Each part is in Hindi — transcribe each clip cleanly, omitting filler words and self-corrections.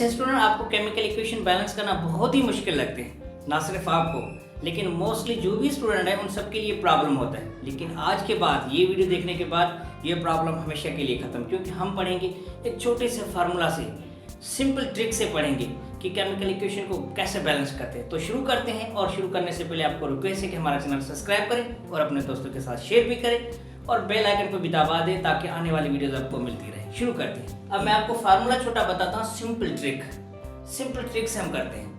अच्छा स्टूडेंट, आपको केमिकल इक्वेशन बैलेंस करना बहुत ही मुश्किल लगते हैं, ना सिर्फ आपको लेकिन मोस्टली जो भी स्टूडेंट है उन सब के लिए प्रॉब्लम होता है। लेकिन आज के बाद ये वीडियो देखने के बाद ये प्रॉब्लम हमेशा के लिए ख़त्म, क्योंकि हम पढ़ेंगे एक छोटे से फार्मूला से, सिंपल ट्रिक से पढ़ेंगे कि केमिकल इक्वेशन को कैसे बैलेंस करते हैं। तो शुरू करते हैं, और शुरू करने से पहले आपको रिक्वेस्ट है कि हमारा चैनल सब्सक्राइब करें और अपने दोस्तों के साथ शेयर भी करें और बेल आइकन को भी दबा दें ताकि आने वाली वीडियोस आपको मिलती रहे। शुरू करते हैं। अब मैं आपको फार्मूला छोटा बताता हूँ, सिंपल ट्रिक से हम करते हैं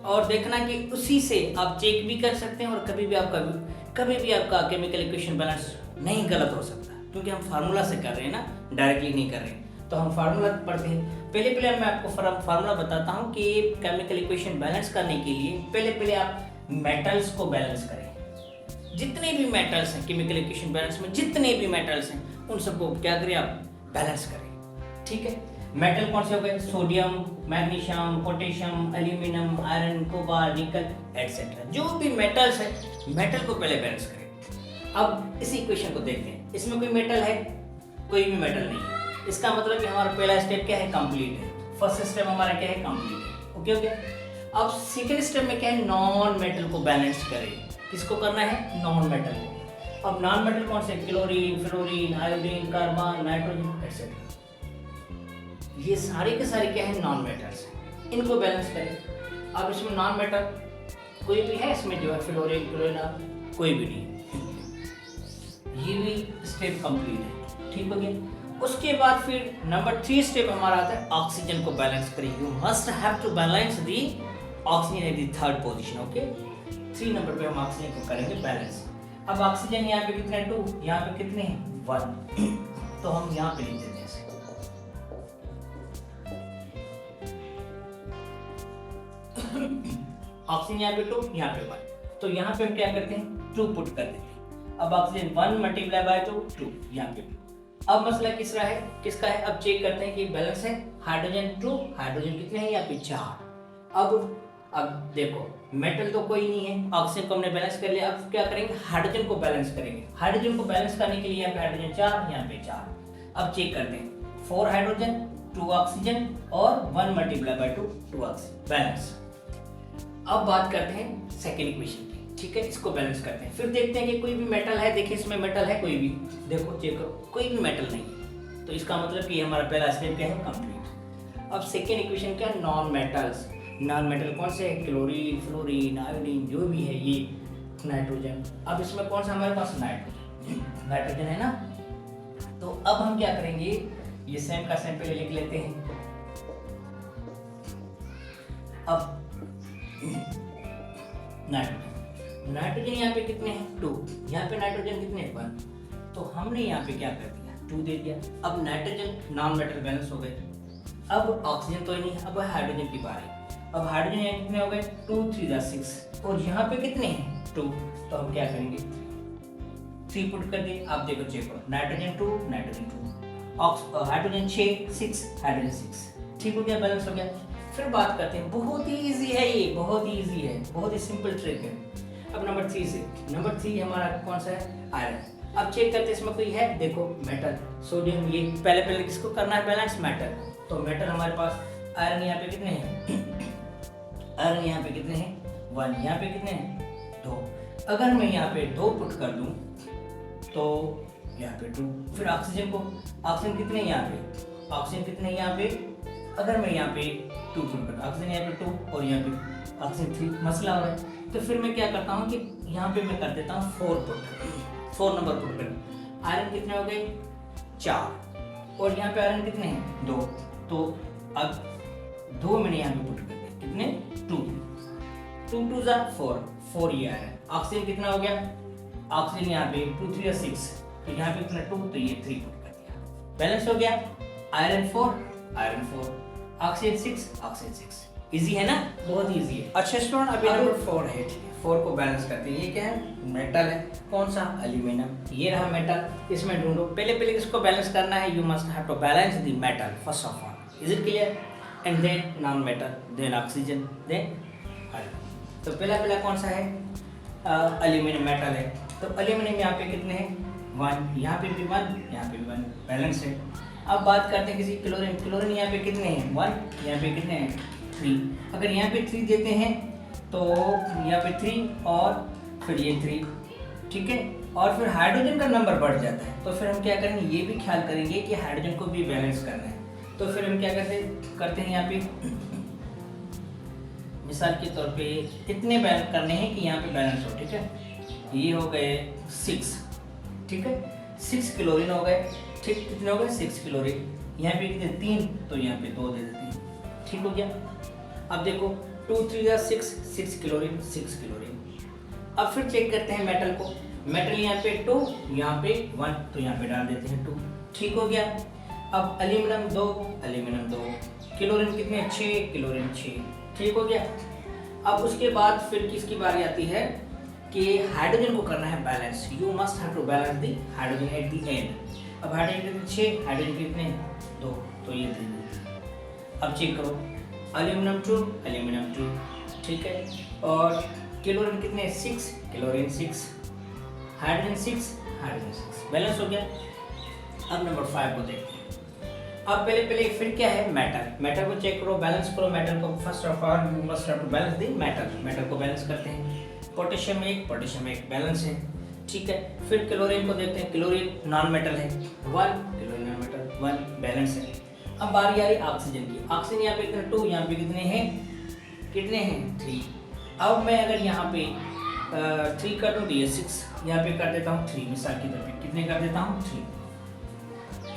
और देखना कि उसी से आप चेक भी कर सकते हैं और कभी भी आपका केमिकल इक्वेशन बैलेंस नहीं गलत हो सकता, क्योंकि हम फार्मूला से कर रहे हैं ना, डायरेक्टली नहीं कर रहे हैं। तो हम फार्मूला पढ़ते हैं। पहले मैं आपको फार्मूला बताता हूँ कि केमिकल इक्वेशन बैलेंस करने के लिए पहले आप मेटल्स को बैलेंस करें। जितने भी मेटल्स हैं केमिकल इक्वेशन बैलेंस में, जितने भी मेटल्स हैं उन सबको क्या करें, आप बैलेंस करें। ठीक है, मेटल कौन से हो गए? Sodium, magnesium, potassium, aluminium, iron, cobalt, निकल एटसेट्रा। जो भी मेटल्स है, मेटल को पहले बैलेंस करें। अब इस इक्वेशन को देखते हैं, इसमें कोई मेटल है? कोई भी मेटल नहीं है। इसका मतलब कि हमारा पहला स्टेप क्या है? कंप्लीट है। फर्स्ट स्टेप हमारा क्या है? कंप्लीट है। ओके। अब सेकेंड स्टेप में क्या है? नॉन मेटल को बैलेंस करें। किसको करना है? नॉन मेटल को। अब नॉन मेटल कौन से? Chlorine, fluorine, iodine, carbon, nitrogen etcetera. ये सारे के सारे क्या है? नॉन मेटल्स हैं। इनको बैलेंस करें। अब इसमें नॉन मेटल कोई भी है? इसमें जो है फ्लोरीन, क्लोरीन कोई भी नहीं है। ये भी स्टेप कंप्लीट है। ठीक हो गया। उसके बाद फिर नंबर 3 स्टेप हमारा आता है ऑक्सीजन को बैलेंस करें। You must have to balance the oxygen at the third position. Okay, 3 number पे हम ऑक्सीजन को करेंगे बैलेंस। अब ऑक्सीजन यहाँ पे कितने? 2, यहाँ पे कितने हैं? 1। तो हम यहाँ पे लिख देते हैं ऑक्सीजन यहाँ पे 2, यहाँ पे 1। तो यहाँ पे हम क्या करते हैं? 2 पुट कर देते हैं। अब ऑक्सीजन 1 मल्टीप्लाई बाय 2 यहाँ पे। अब मसला किसका है? अब चेक करते हैं कि बैलेंस है। हाइड्रोजन 2, हाइड्रोजन कितने हैं? यहाँ पे 4। अब देखो मेटल तो कोई नहीं है, ऑक्सीजन को हमने बैलेंस कर लिया। अब क्या करेंगे? हाइड्रोजन को बैलेंस करेंगे। हाइड्रोजन को बैलेंस करने के लिए यहाँ पे हाइड्रोजन 4, यहाँ पे 4। अब चेक करते हैं, 4 हाइड्रोजन 2 ऑक्सीजन और 1 मल्टीप्लाई बाय 2 ऑक्सीजन बैलेंस। अब बात करते हैं सेकेंड इक्वेशन की। ठीक है, इसको बैलेंस करते हैं। फिर देखते हैं कि कोई भी मेटल है। देखिए इसमें मेटल है कोई भी? देखो चेक करो, कोई भी मेटल नहीं है। तो इसका मतलब कि हमारा पहला स्टेप क्या है? कंप्लीट। अब सेकेंड इक्वेशन क्या है? Non metals. नॉन मेटल कौन से है? क्लोरीन, फ्लोरीन, आयोडीन जो भी है, ये नाइट्रोजन। अब इसमें कौन सा हमारे पास? नाइट्रोजन है ना। तो अब हम क्या करेंगे? ये सेम का सेम पहले लिख लेते हैं। अब नाइट्रोजन यहाँ पे कितने हैं? 2। यहाँ पे नाइट्रोजन कितने हैं? 1। तो हमने यहाँ पे क्या कर दिया? 2 दे दिया। अब नाइट्रोजन नॉन मेटल बैलेंस हो गए। अब ऑक्सीजन तो ही नहीं, अब हाइड्रोजन की बारी। अब हाइड्रोजन यहाँ कितने हो गए? 2 3 6। और यहाँ पे कितने हैं? 2। तो हम क्या करेंगे? 3 पुट कर दिए। आप देखो चेक करो, नाइट्रोजन 2, नाइट्रोजन 2, हाइड्रोजन 6, 6, हाइड्रोजन 6। ठीक हो गया, बैलेंस हो गया। फिर बात करते हैं, बहुत ही इजी है ये, बहुत ही इजी है, बहुत ही सिंपल ट्रिक है। अब नंबर 3 से, नंबर 3 हमारा कौन सा है? आयरन। अब चेक करते हैं इसमें कोई है? देखो मेटल, सोडियम। ये पहले किसको करना है बैलेंस? मेटल। तो मेटल हमारे पास आयरन यहाँ पे कितने हैं? आयरन यहाँ पे कितने हैं? 1। यहाँ पे कितने हैं? 2। अगर मैं यहाँ पे 2 पुट कर दूं तो यहाँ पे 2। फिर ऑक्सीजन को, ऑक्सीजन कितने हैं यहाँ पे? ऑक्सीजन कितने हैं यहाँ पे? अगर मैं यहाँ पे 2 पुट करता, ऑक्सीजन यहाँ पे 2 और यहाँ पे ऑक्सीजन 3, मसला हो रहा है। तो फिर मैं क्या करता हूँ कि यहाँ पे मैं कर देता हूँ 4 पुट, 4 नंबर पुट कर। आयरन कितने हो गए? 4। और यहाँ पे आयरन कितने हैं? 2। तो अब 2 मैंने यहाँ पे पुट कर दिया। कितने? 2 2 जा 4 ये आयरन। ऑक्सीजन कितना हो गया? ऑक्सीजन यहाँ पे 2 3 6। तो यहाँ पे कितना? 2, तो ये 3 पुट कर दिया। बैलेंस हो गया। Iron 4, iron 4, oxygen 6, oxygen 6। Easy है ना? बहुत इजी है। अच्छा स्टूडेंट, अभी नंबर 4 है। 4 को बैलेंस करते हैं। ये क्या है? मेटल है। कौन सा? एल्यूमिनियम। ये रहा मेटल। इसमें ढूंढो, पहले किसको बैलेंस करना है? You must have to balance the metal first of all. Is it clear? And then non metal, then oxygen, then iron. तो पहला कौन सा है? एल्यूमिनियम मेटल है। तो एल्यूमिनियम यहाँ पे कितने हैं? 1। यहाँ पे भी 1, यहाँ पे भी 1, बैलेंस है। अब बात करते हैं किसी क्लोरीन। क्लोरीन यहाँ पे कितने हैं 1, यहाँ पे कितने हैं 3। अगर यहाँ पे 3 देते हैं तो यहाँ पे 3 और फिर ये 3, ठीक है। और फिर हाइड्रोजन का नंबर बढ़ जाता है, तो फिर हम क्या करेंगे, ये भी ख्याल करेंगे कि हाइड्रोजन को भी बैलेंस करना है। तो फिर हम क्या करते हैं यहाँ पे मिसाल के तौर पे इतने बैलेंस करने हैं कि यहाँ पे बैलेंस हो, ठीक है। ये हो गए 6, ठीक है, 6 क्लोरीन हो गए, ठीक। कितने हो गए 6 क्लोरीन। यहाँ पे कितने 3, तो यहाँ पे 2 दे देते हैं, ठीक हो गया। अब देखो 2 3 6, 6 क्लोरीन 6 क्लोरीन। अब फिर चेक करते हैं मेटल को। मेटल यहाँ पे 2, यहाँ पे 1, तो यहाँ पे डाल देते हैं 2, ठीक हो गया। अब एल्यूमिनियम 2, एल्यूमिनियम 2, क्लोरीन कितने 6, क्लोरीन 6, ठीक हो गया। अब उसके बाद फिर किसकी बारी आती है कि हाइड्रोजन को करना है balance. You must have to balance the hydrogen at the end. अब हाइड्रोजन कितने 6, हाइड्रोजन कितने 2, तो ये 3। अब चेक करो एल्यूमिनियम 2, एल्यूमिनियम 2, ठीक है। और क्लोरीन कितने 6, क्लोरीन 6, हाइड्रोजन 6, हाइड्रोजन 6, बैलेंस हो गया। अब नंबर 5 को देखते हैं। अब पहले फिर क्या है मेटल। मेटल को चेक करो, बैलेंस करो मेटल को। First of all you must have to balance the metal. Metal को बैलेंस करते हैं। पोटेशियम 1, पोटेशियम 1 बैलेंस है, ठीक है। फिर क्लोरीन को देखते हैं। क्लोरीन नॉन मेटल है 1, क्लोरीन नॉन मेटल 1 बैलेंस है। अब बारी आ रही ऑक्सीजन की। ऑक्सीजन यहाँ पे कितने 2, यहाँ पे कितने हैं 3। अब मैं अगर यहाँ पे 3 कर दूँ तो ये 6, यहाँ पे कर देता हूँ 3, मिसाल की तौर पे कितने कर देता हूँ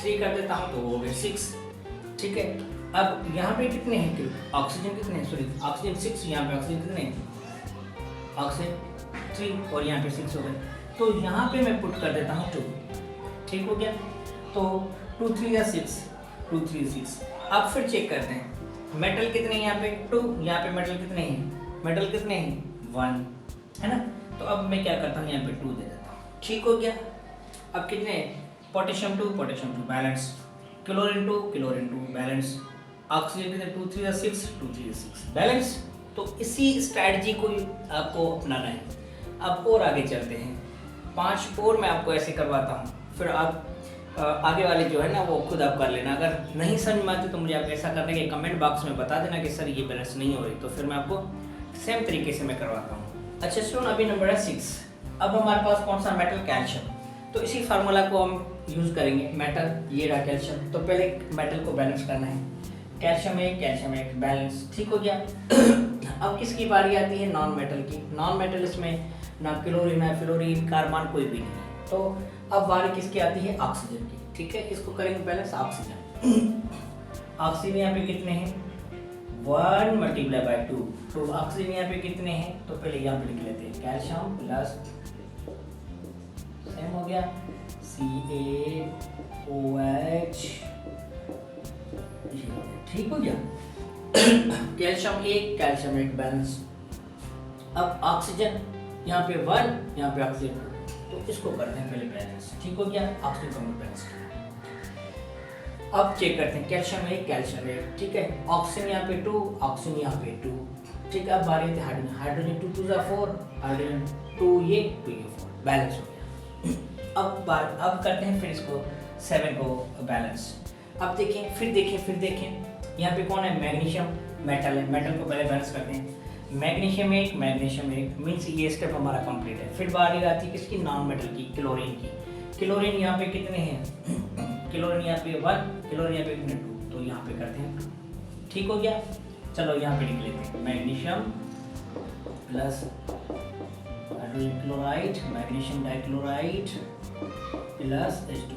3 कर देता हूँ, तो हो गए 6, ठीक है। अब यहाँ पे कितने हैं ऑक्सीजन, कितने हैं सॉरी ऑक्सीजन 6, यहाँ पे ऑक्सीजन कितने हैं ऑक्सीजन 3 और यहाँ पे 6 हो गए। तो यहाँ पे मैं पुट कर देता हूँ 2, ठीक हो गया। तो 2 3 6, 2 3 6। अब फिर चेक करते हैं मेटल कितने हैं यहाँ पे 2, यहाँ पे मेटल कितने हैं 1, है ना। तो अब मैं क्या करता हूँ यहाँ पे 2 दे देता हूँ, ठीक हो गया। अब कितने potassium 2, potassium 2 balance, chlorine 2 balance, oxygen कितने 2 3 6, 2 3 6 बैलेंस। तो इसी स्ट्रैटेजी को आपको अपनाना है। अब और आगे चलते हैं, 5 और मैं आपको ऐसे करवाता हूँ, फिर आप आगे वाले जो है ना वो खुद आप कर लेना। अगर नहीं समझ में आती तो मुझे आप ऐसा करने के कमेंट बॉक्स में बता देना कि सर ये बैलेंस नहीं हो रही, तो फिर मैं आपको सेम तरीके से मैं करवाता हूँ। अच्छा स्टूडेंट, अभी नंबर है 6। अब हमारे पास कौन सा मेटल, कैल्शियम। तो इसी फार्मूला को हम यूज़ करेंगे। मेटल ये रहा कैल्शियम, तो पहले मेटल को बैलेंस करना है। कैल्शियम 1 बैलेंस, ठीक हो गया। अब किसकी बारी आती है नॉन मेटल की। नॉन मेटल इसमें ना क्लोरीन ना फ्लोरीन कार्बन कोई भी नहीं है। तो अब बारी किसकी आती है ऑक्सीजन की, ठीक है। किसको करेंगे बैलेंस, ऑक्सीजन। ऑक्सीजन यहाँ पे कितने हैं 1 × 2, तो ऑक्सीजन यहाँ पे कितने हैं, तो पहले यहाँ पे लिख लेते हैं कैल्शियम प्लस सेम हो गया CaOH, ठीक हो गया। Calcium 1 balance. अब ऑक्सीजन यहाँ पे 1, यहाँ पे ऑक्सीजन 2, तो इसको करते हैं पहले बैलेंस, ठीक हो गया। ऑक्सीजन को बैलेंस करना। अब चेक करते हैं कैल्शियम 1, ठीक है। ऑक्सीजन यहाँ पे 2, ऑक्सीजन यहाँ पे 2, ठीक है। अब बारी आती है हाइड्रोजन। हाइड्रोजन 2 2 4, हाइड्रोजन 2 ये 4 बैलेंस हो गया। अब करते हैं फिर इसको 7 को बैलेंस। अब फिर देखें यहाँ पे कौन है मैग्नीशियम मेटल है। मेटल को पहले बैलेंस करते हैं। मैग्नीशियम 1 मीन्स ये स्टेप हमारा कंप्लीट है। फिर बारी आती है किसकी नॉन मेटल की, क्लोरीन की। क्लोरीन यहाँ पे कितने हैं क्लोरीन यहाँ पे 1, क्लोरीन यहाँ पे कितने 2, तो यहाँ पे करते हैं 2, ठीक हो गया। चलो यहाँ पे लिख लेते हैं magnesium plus hydrogen chloride, magnesium dichloride plus H2।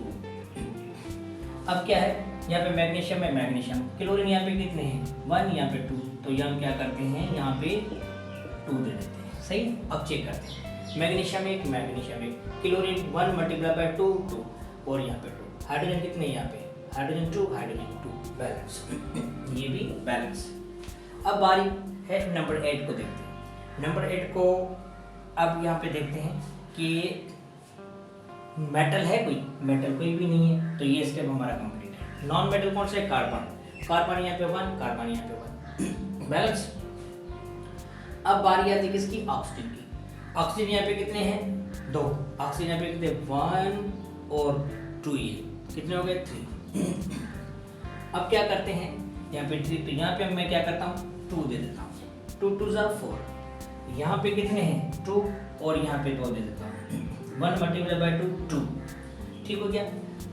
अब क्या है यहाँ पे मैग्नीशियम है, मैग्नीशियम क्लोरीन यहाँ पे कितने हैं 1, यहाँ पे 2, तो यहाँ हम क्या करते हैं यहाँ पे 2 दे देते हैं, सही। अब चेक करते हैं मैग्नीशियम 1, क्लोरीन 1 × 2 2, और यहाँ पे 2। हाइड्रोजन कितने यहाँ पे हाइड्रोजन 2 बैलेंस, ये भी बैलेंस। अब बारी है नंबर 8 को देखते हैं। नंबर 8 को अब यहाँ पे देखते हैं कि मेटल है कोई भी नहीं है, तो ये स्टेप हमारा कंप्लीट है। नॉन मेटल कौन सा है कार्बन यहाँ पे 1, कार्बन यहाँ पे 1 बैलेंस। अब बारी आती है किसकी ऑक्सीजन की। ऑक्सीजन यहाँ पे कितने हैं 2, ऑक्सीजन यहाँ पे कितने 1 और 2, ये कितने हो गए 3, अब क्या करते हैं, यहाँ पे 3, तो यहाँ पे मैं क्या करता हूँ 2 दे देता हूँ, 2 2 ज़ा 4, यहाँ पे कितने हैं 2 और यहाँ पे 2 दे देता हूँ, 1 मल्टीप्लाई बाई 2 2, ठीक हो गया,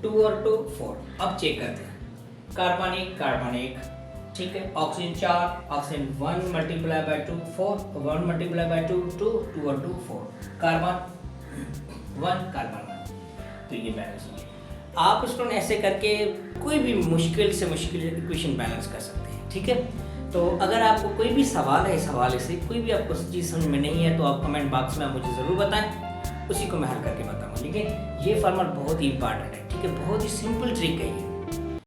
2 और 2 4। अब चेक करते हैं, कार्बन 1, ठीक है, oxygen 4, oxygen 1 multiply by 2 4, 1 multiply by 2 2, 2 और 2 4, कार्बन 1 कार्बन 1, तो ये बैलेंस हो गया। आप स्टूडेंट ऐसे करके कोई भी मुश्किल से मुश्किल इक्वेशन बैलेंस कर सकते हैं, ठीक है। तो अगर आपको कोई भी सवाल है, इस हवाले से कोई भी आपको चीज़ समझ में नहीं है तो आप कमेंट बॉक्स में मुझे ज़रूर बताएं, उसी को मैं हल करके बताऊंगा। लेकिन ये फॉर्मूला बहुत ही इंपॉर्टेंट है, ठीक है, बहुत ही सिंपल ट्रिक है ये।